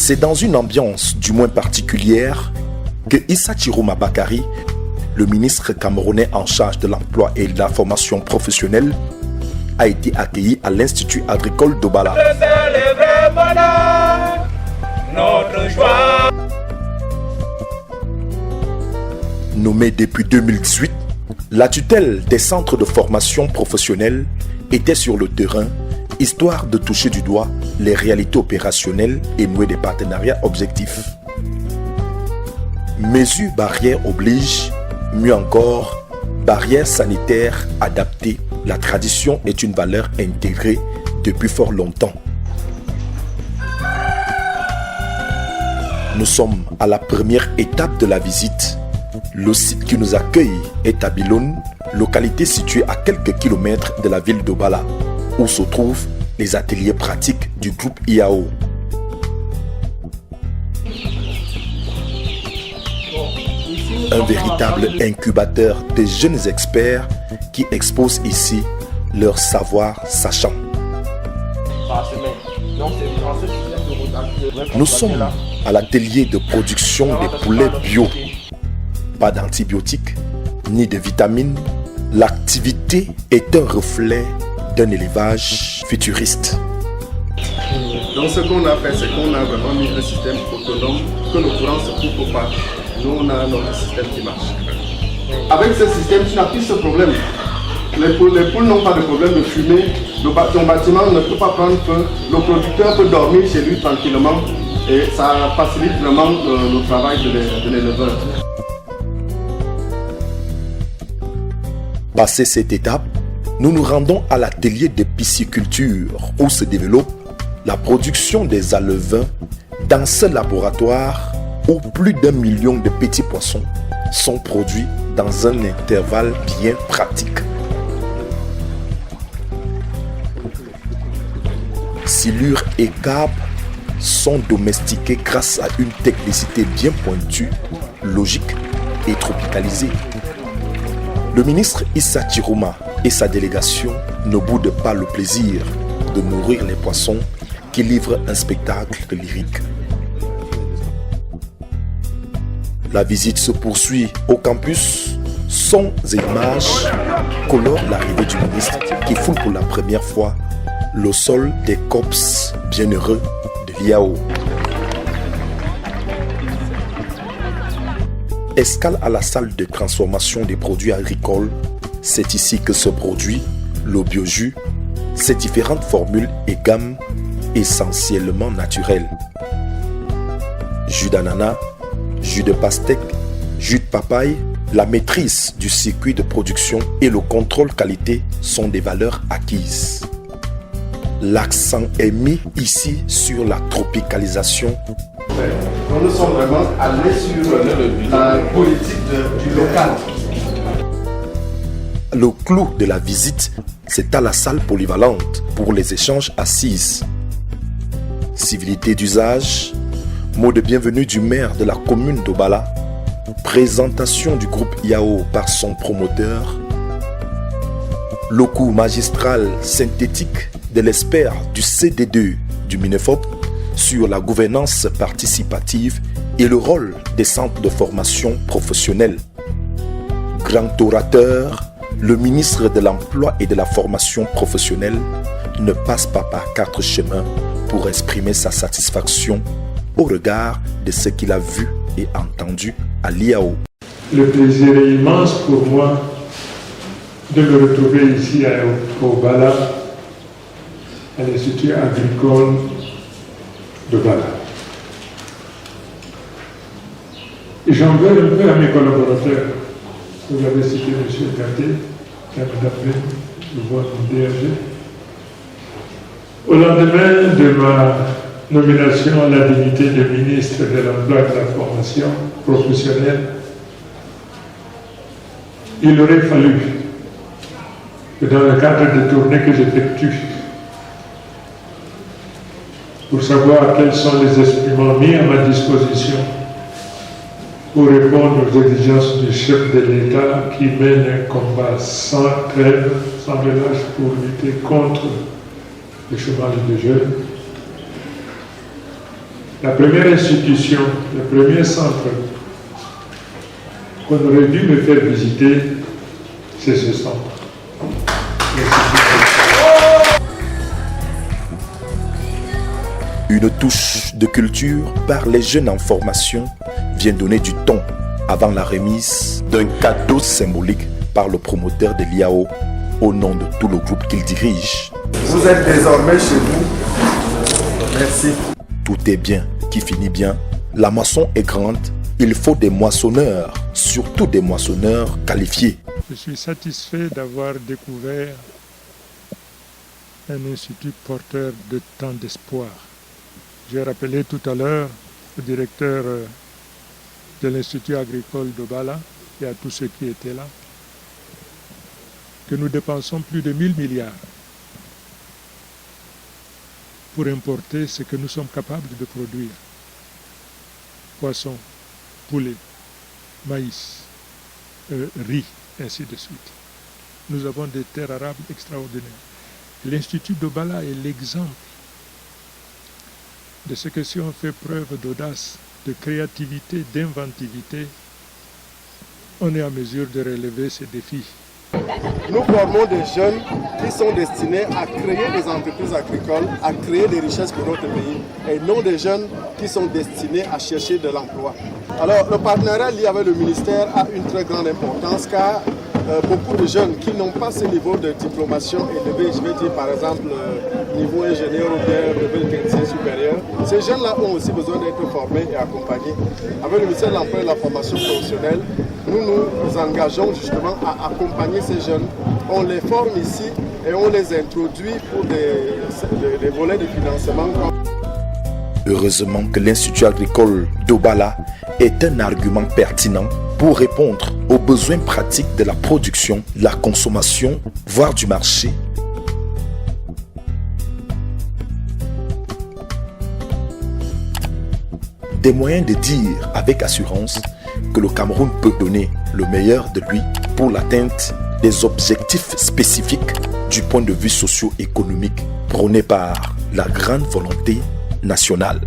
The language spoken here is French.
C'est dans une ambiance du moins particulière que Issa Chiroma Bakari, le ministre camerounais en charge de l'emploi et de la formation professionnelle, a été accueilli à l'Institut agricole d'Obala. Nommé depuis 2018, la tutelle des centres de formation professionnelle était sur le terrain, histoire de toucher du doigt les réalités opérationnelles et nouer des partenariats objectifs. Mesures barrières obligent, mieux encore, barrières sanitaires adaptées. La tradition est une valeur intégrée depuis fort longtemps. Nous sommes à la première étape de la visite. Le site qui nous accueille est à Bilone, localité située à quelques kilomètres de la ville d'Obala, où se trouvent les ateliers pratiques du groupe IAO. Un véritable incubateur de jeunes experts qui exposent ici leur savoir sachant. Nous sommes à l'atelier de production des poulets bio. Pas d'antibiotiques ni de vitamines. L'activité est un reflet d'un élevage futuriste. Donc ce qu'on a fait, c'est qu'on a vraiment mis un système autonome que nos courants ne se coupent pas. Nous, on a notre système qui marche. Avec ce système, tu n'as plus ce problème. Les poules n'ont pas de problème de fumée. Ton bâtiment ne peut pas prendre feu. Le producteur peut dormir chez lui tranquillement. Et ça facilite vraiment le travail de l'éleveur. Passé cette étape, nous nous rendons à l'atelier de pisciculture où se développe la production des alevins dans ce laboratoire où plus d'1 million de petits poissons sont produits dans un intervalle bien pratique. Silures et carpes sont domestiqués grâce à une technicité bien pointue, logique et tropicalisée. Le ministre Issa Chiroma et sa délégation ne boudent pas le plaisir de nourrir les poissons qui livrent un spectacle lyrique. La visite se poursuit au campus. Sons et images colorent l'arrivée du ministre qui foule pour la première fois le sol des COPS bienheureux de l'IAO. Escale à la salle de transformation des produits agricoles. C'est ici que se produit le biojus, ses différentes formules et gammes essentiellement naturelles. Jus d'ananas, jus de pastèque, jus de papaye, la maîtrise du circuit de production et le contrôle qualité sont des valeurs acquises. L'accent est mis ici sur la tropicalisation. Nous sommes vraiment allés sur la politique du local. Le clou de la visite, c'est à la salle polyvalente pour les échanges assises. Civilité d'usage, mot de bienvenue du maire de la commune d'Obala, présentation du groupe IAO par son promoteur, le cours magistral synthétique de l'expert du CD2 du MINEFOP sur la gouvernance participative et le rôle des centres de formation professionnelle. Grand orateur, le ministre de l'Emploi et de la Formation professionnelle ne passe pas par 4 chemins pour exprimer sa satisfaction au regard de ce qu'il a vu et entendu à l'IAO. Le plaisir est immense pour moi de me retrouver ici à Obala, à l'Institut agricole d'Obala. Et j'en veux un peu à mes collaborateurs. Vous avez cité M. Gaté, le voix du DRG. Au lendemain de ma nomination à la dignité de ministre de l'Emploi et de la Formation professionnelle, il aurait fallu que dans le cadre des tournées que j'effectue, pour savoir quels sont les instruments mis à ma disposition pour répondre aux exigences du chef de l'État qui mène un combat sans trêve, sans relâche pour lutter contre le chômage des jeunes. La première institution, le premier centre qu'on aurait dû me faire visiter, c'est ce centre. Une touche de culture par les jeunes en formation vient donner du ton avant la remise d'un cadeau symbolique par le promoteur de l'IAO au nom de tout le groupe qu'il dirige. Vous êtes désormais chez vous. Merci. Tout est bien qui finit bien. La moisson est grande. Il faut des moissonneurs, surtout des moissonneurs qualifiés. Je suis satisfait d'avoir découvert un institut porteur de tant d'espoir. J'ai rappelé tout à l'heure au directeur de l'Institut agricole d'Obala et à tous ceux qui étaient là que nous dépensons plus de 1000 milliards pour importer ce que nous sommes capables de produire. Poisson, poulet, maïs, riz, ainsi de suite. Nous avons des terres arables extraordinaires. L'Institut d'Obala est l'exemple de ce que si on fait preuve d'audace, de créativité, d'inventivité, on est en mesure de relever ces défis. Nous formons des jeunes qui sont destinés à créer des entreprises agricoles, à créer des richesses pour notre pays, et non des jeunes qui sont destinés à chercher de l'emploi. Alors le partenariat lié avec le ministère a une très grande importance car beaucoup de jeunes qui n'ont pas ce niveau de diplomation élevé, je vais dire par exemple niveau ingénieur ou bien brevet de technicien supérieur, ces jeunes-là ont aussi besoin d'être formés et accompagnés. Avec le ministère de l'Emploi et de la formation professionnelle, nous nous engageons justement à accompagner ces jeunes. On les forme ici et on les introduit pour des volets de financement. Heureusement que l'Institut agricole d'Obala est un argument pertinent pour répondre aux besoins pratiques de la production, la consommation, voire du marché. Des moyens de dire avec assurance que le Cameroun peut donner le meilleur de lui pour l'atteinte des objectifs spécifiques du point de vue socio-économique prônés par la grande volonté nationale.